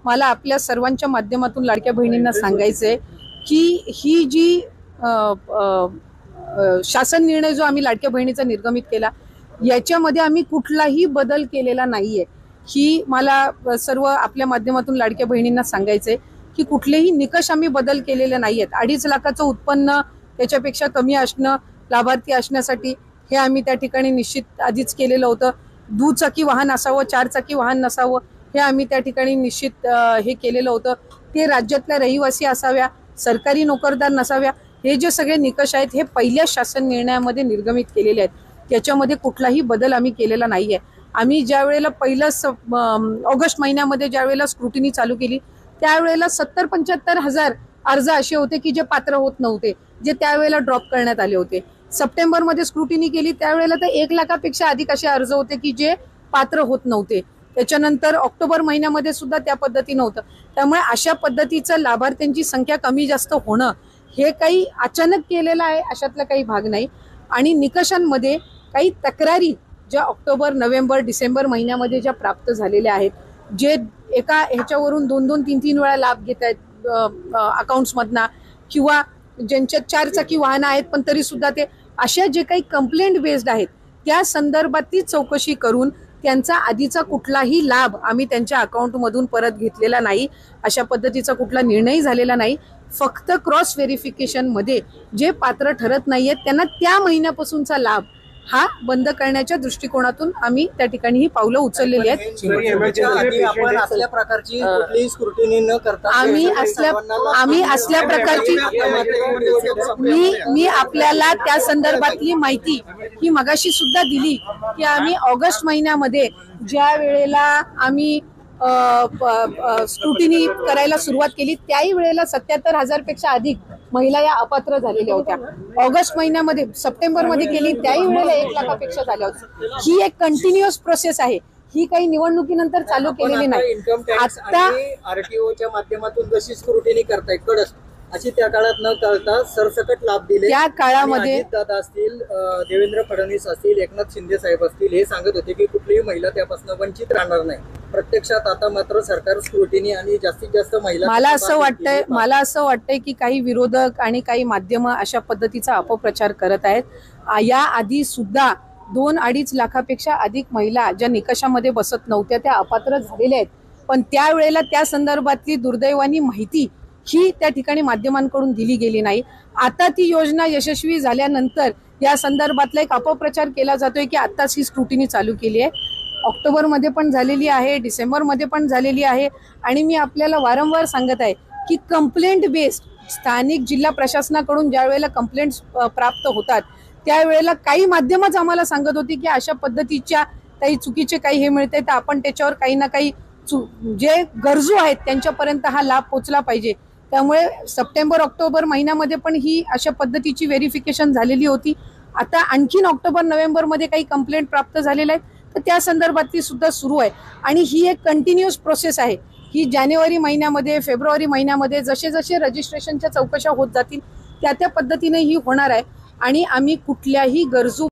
मला आपल्या सर्वांच्या माध्यमातून लाडक्या बहिणींना सांगायचंय की ही जी शासन निर्णय जो आम्ही लाडक्या बहिणीचा निर्गमित केला याच्यामध्ये आम्ही कुठलाही बदल केलेला नाहीये। ही मला सर्व आपल्या माध्यमातून लाडक्या बहिणींना सांगायचंय की कुठलेही निकष आम्ही बदल केलेले नाहीयेत। 2.5 लाखाचं उत्पन्न त्याच्यापेक्षा कमी असणं लाभार्थी असण्यासाठी हे आम्ही त्या ठिकाणी निश्चित आधीच केलेलं होतं। दुचाकी वाहन असावं 4 चाकी वाहन नसावं हे आम्ही त्या ठिकाणी निश्चित हे केलेलं होतं। ते राज्यातल्या रहिवासी असाव्या, सरकारी नोकरदार नसाव्या, हे जे सगळे निकष आहेत हे पहिल्या शासन निर्णयामध्ये निर्गमित केलेले आहेत। त्याच्यामध्ये कुठलाही बदल आम्ही केलेला नाहीये। आम्ही ज्या वेळेला पहिलं ऑगस्ट महिन्यामध्ये ज्या वेळेला स्क्रुटिनी चालू केली त्यावेळेला 70-75 हजार अर्ज असे होते की जे पात्र होत नव्हते, जे त्यावेळेला ड्रॉप करण्यात आले होते। सप्टेंबर मध्ये स्क्रुटिनी केली त्यावेळेला तर 1 लाखापेक्षा अधिक असे अर्ज होते की जे पात्र होत नव्हते। त्याच्यानंतर ऑक्टोबर महिन्यामध्ये सुद्धा त्या पद्धतीने होतं। त्यामुळे अशा पद्धतीचं लाभार्थ्यांची संख्या कमी जास्त होणं हे काही अचानक केलेलं आहे अशातला काही भाग नाही। आणि निकषांमध्ये काही तक्रारी ज्या ऑक्टोबर, नोव्हेंबर, डिसेंबर महिन्यामध्ये ज्या प्राप्त झालेल्या आहेत, जे एका ह्याच्यावरून 2-2, 3-3 वेळा लाभ घेत आहेत अकाउंट्समधनं, किंवा ज्यांच्या 4 चाकी वाहनं आहेत पण तरी सुद्धा ते अशा जे काही कंप्लेंट बेस्ड आहेत त्या संदर्भातली चौकशी करून त्यांचा आधीचा कुठलाही लाभ आम्ही त्यांच्या अकाउंटमधून परत घेतलेला नाही। अशा पद्धतीचा कुठला निर्णय झालेला नाही। फक्त क्रॉस व्हेरिफिकेशन मध्ये जे पात्र ठरत नाहीयेत त्यांना त्या महिन्यापासूनचा लाभ हा बंद करण्याच्या दृष्टिकोनातून आम्ही त्या ठिकाणी ही पावलं उचललेली आहेत। आम्ही असल्या प्रकारची मी आपल्याला त्या संदर्भातली माहिती ही मगाशी सुद्धा दिली की आम्ही ऑगस्ट महिन्यामध्ये ज्या वेळेला आम्ही स्क्रुटिनी करायला सुरुवात केली त्याही वेळेला 77 हजार पेक्षा अधिक महिला या अपात्र झालेल्या होत्या। ऑगस्ट महिन्यामध्ये, सप्टेंबर मध्ये केली त्याही वेळेला 1 लाखापेक्षा झाल्या होत्या। ही एक कंटिन्युअस प्रोसेस आहे, ही काही निवडणुकीनंतर चालू केलेली नाही। आता आरटीओच्या माध्यमातून जशी स्क्रुटिनी करताय कडक अशी त्या काळात न करता सरसकट लाभ दिले। त्या काळामध्ये दादा असतील, देवेंद्र फडणवीस असतील, एकनाथ शिंदे साहेब असतील, हे सांगत होते की कुठलीही महिला त्यापासून वंचित राहणार नाही। प्रत्यक्षात आता मात्र सरकार स्क्रुटिनी आणि जास्तीत जास्त महिला, मला असं वाटतंय की काही विरोधक आणि काही माध्यम अशा पद्धतीचा अपप्रचार करत आहेत। या आधी सुद्धा 2-2.5 लाखापेक्षा अधिक महिला ज्या निकषामध्ये बसत नव्हत्या त्या अपात्र झालेल्या आहेत, पण त्यावेळेला त्या संदर्भातली दुर्दैवानी माहिती ही त्या ठिकाणी माध्यमांकडून दिली गेली नाही। आता ती योजना यशस्वी झाल्यानंतर या संदर्भातला एक अपप्रचार केला जातोय की आताच ही स्क्रुटिनी चालू केली आहे। ऑक्टोबर मध्ये पण झालेली आहे, डिसेंबर मध्ये पण झालेली आहे। आणि मी आपल्याला वारंवार सांगत आहे की कंप्लेंट बेस्ड स्थानिक जिल्हा प्रशासनाकडून ज्या वेळेला कंप्लेंट्स प्राप्त होतात त्यावेळेला काही माध्यमच आम्हाला सांगत होती की अशा पद्धतीच्या काही चुकीचे काही हे मिळते तर आपण त्याच्यावर काही ना काही जे गरजू आहेत त्यांच्यापर्यंत हा लाभ पोहोचला पाहिजे। त्यामुळे सप्टेंबर, ऑक्टोबर महिन्यामध्ये पण ही अशा पद्धतीची व्हेरिफिकेशन झालेली होती। आता आणखीन ऑक्टोबर, नोव्हेंबर मध्ये काही कंप्लेंट प्राप्त झालेल्या आहेत तर त्या संदर्भातली सुद्धा सुरू आहे। आणि ही एक कंटिन्युअस प्रोसेस आहे। ही जानेवारी महिन्यामध्ये, फेब्रुवारी महिन्यामध्ये जसे जसे रजिस्ट्रेशनच्या चौकशा होत जातील त्या पद्धतीने ही होणार आहे। आणि आम्ही कुठल्याही गरजू